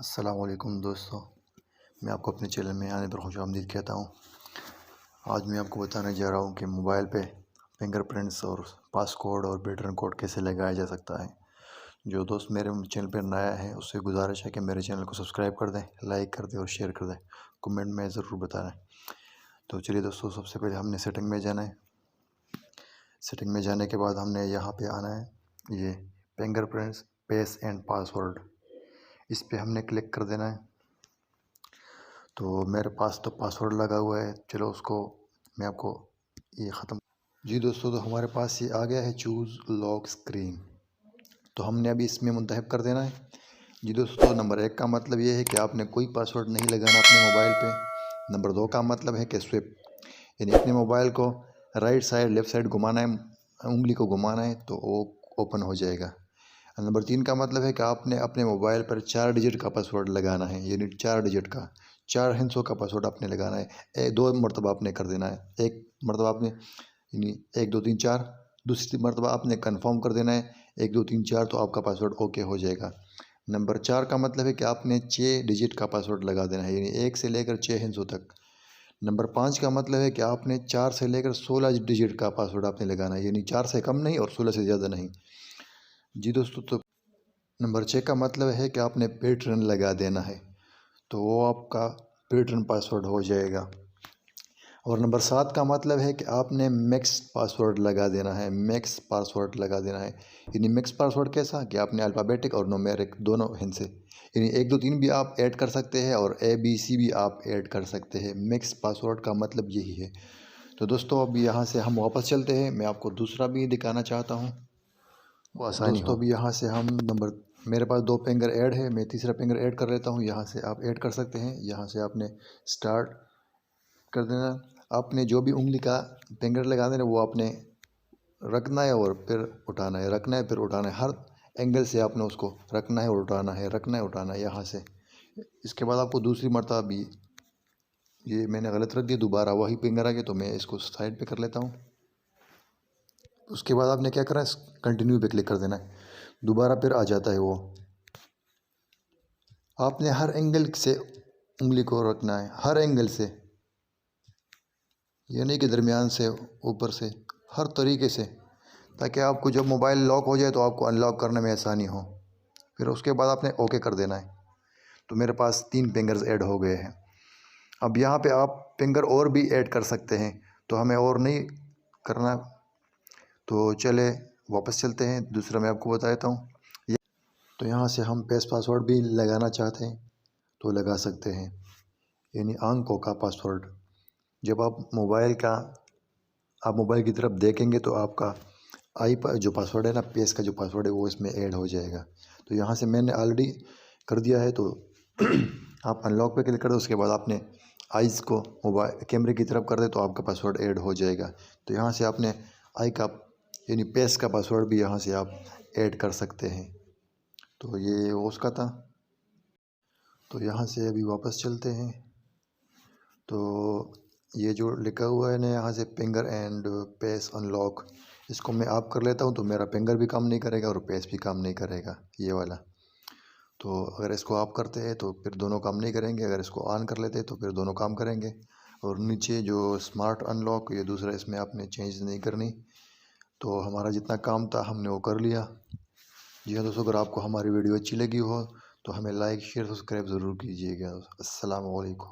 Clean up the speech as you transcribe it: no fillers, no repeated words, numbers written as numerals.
अस्सलाम वालेकुम दोस्तों, मैं आपको अपने चैनल में आने पर खुशामदीद कहता हूँ। आज मैं आपको बताने जा रहा हूँ कि मोबाइल पे फिंगरप्रिंट्स और पासकोड और पैटर्न कोड कैसे लगाया जा सकता है। जो दोस्त मेरे चैनल पर नया है उससे गुजारिश है कि मेरे चैनल को सब्सक्राइब कर दें, लाइक कर दें और शेयर कर दें। कमेंट में ज़रूर बताएं। तो चलिए दोस्तों, सबसे पहले हमने सेटिंग में जाना है। सेटिंग में जाने के बाद हमने यहाँ पे आना है, ये फिंगरप्रिंट्स फेस एंड पासवर्ड, इस पे हमने क्लिक कर देना है। तो मेरे पास तो पासवर्ड लगा हुआ है, चलो उसको मैं आपको ये ख़त्म। जी दोस्तों, तो हमारे पास ये आ गया है चूज़ लॉक स्क्रीन। तो हमने अभी इसमें मुंतखब कर देना है। जी दोस्तों, नंबर 1 का मतलब ये है कि आपने कोई पासवर्ड नहीं लगाना अपने मोबाइल पे। नंबर 2 का मतलब है कि स्विप, यानी अपने मोबाइल को राइट साइड लेफ़्ट साइड घुमाना है, उंगली को घुमाना है तो वो ओपन हो जाएगा। नंबर 3 का मतलब है कि आपने अपने मोबाइल पर 4 डिजिट का पासवर्ड लगाना है, यानी 4 डिजिट का 4 हिंसों का पासवर्ड आपने लगाना है। 2 मरतबा आपने कर देना है। एक मरतबा आपने यानी 1 2 3 4, दूसरी मरतबा आपने कंफर्म कर देना है 1 2 3 4, तो आपका पासवर्ड ओके हो जाएगा। नंबर 4 का मतलब है कि आपने 6 डिजिट का पासवर्ड लगा देना है, यानी 1 से लेकर 6 हिंसों तक। नंबर 5 का मतलब है कि आपने 4 से लेकर 16 डिजिट का पासवर्ड आपने लगाना है, यानी 4 से कम नहीं और 16 से ज़्यादा नहीं। जी दोस्तों, तो नंबर 6 का मतलब है कि आपने पैटर्न लगा देना है, तो वो आपका पैटर्न पासवर्ड हो जाएगा। और नंबर 7 का मतलब है कि आपने मिक्स पासवर्ड लगा देना है, मिक्स पासवर्ड लगा देना है। यानी मिक्स पासवर्ड कैसा कि आपने अल्फ़ाबेटिक और न्यूमेरिक दोनों हिस्से, यानी 1 2 3 भी आप ऐड कर सकते हैं और ABC भी आप ऐड कर सकते हैं। मिक्स पासवर्ड का मतलब यही है। तो दोस्तों, अब यहाँ से हम वापस चलते हैं, मैं आपको दूसरा भी दिखाना चाहता हूँ, वो आसानी हो। दोस्तों, अभी यहाँ से हम मेरे पास 2 फिंगर ऐड है, मैं तीसरा फिंगर ऐड कर लेता हूँ। यहाँ से आप ऐड कर सकते हैं। यहाँ से आपने स्टार्ट कर देना। आपने जो भी उंगली का फिंगर लगा देना वो आपने रखना है और फिर उठाना है, रखना है फिर उठाना है। हर एंगल से आपने उसको रखना है और उठाना है, रखना है उठाना है यहाँ से। इसके बाद आपको दूसरी मरतबा भी, ये मैंने गलत रख दिया, दोबारा वही फिंगर आ गया, तो मैं इसको साइड पे कर लेता हूँ। उसके बाद आपने क्या करना है, कंटिन्यू पे क्लिक कर देना है, दोबारा फिर आ जाता है वो। आपने हर एंगल से उंगली को रखना है, हर एंगल से, यानी कि दरमियान से, ऊपर से, हर तरीके से, ताकि आपको जब मोबाइल लॉक हो जाए तो आपको अनलॉक करने में आसानी हो। फिर उसके बाद आपने ओके कर देना है। तो मेरे पास 3 फिंगर्स ऐड हो गए हैं। अब यहाँ पे आप फिंगर और भी ऐड कर सकते हैं, तो हमें और नहीं करना। तो चले वापस चलते हैं, दूसरा मैं आपको बता देता हूँ। तो यहाँ से हम पेस पासवर्ड भी लगाना चाहते हैं तो लगा सकते हैं, यानी आंखों का पासवर्ड। जब आप मोबाइल की तरफ देखेंगे तो आपका आई पर जो पासवर्ड है ना, पेस का जो पासवर्ड है वो इसमें ऐड हो जाएगा। तो यहाँ से मैंने ऑलरेडी कर दिया है, तो आप अनलॉक पे क्लिक कर दो। उसके बाद आपने आइज़ को मोबाइल कैमरे की तरफ कर दे तो आपका पासवर्ड ऐड हो जाएगा। तो यहाँ से आपने आई का यानी पेस का पासवर्ड भी यहाँ से आप ऐड कर सकते हैं। तो ये उसका था। तो यहाँ से अभी वापस चलते हैं। तो ये जो लिखा हुआ है ना यहाँ से, फिंगर एंड पेस अनलॉक, इसको मैं ऑफ कर लेता हूँ, तो मेरा फिंगर भी काम नहीं करेगा और पेस भी काम नहीं करेगा, ये वाला। तो अगर इसको ऑफ करते हैं तो फिर दोनों काम नहीं करेंगे, अगर इसको ऑन कर लेते हैं तो फिर दोनों काम करेंगे। और नीचे जो स्मार्ट अनलॉक, ये दूसरा, इसमें आपने चेंज नहीं करनी। तो हमारा जितना काम था हमने वो कर लिया। जी हाँ दोस्तों, अगर आपको हमारी वीडियो अच्छी लगी हो तो हमें लाइक शेयर सब्सक्राइब ज़रूर कीजिएगा। अस्सलाम वालेकुम।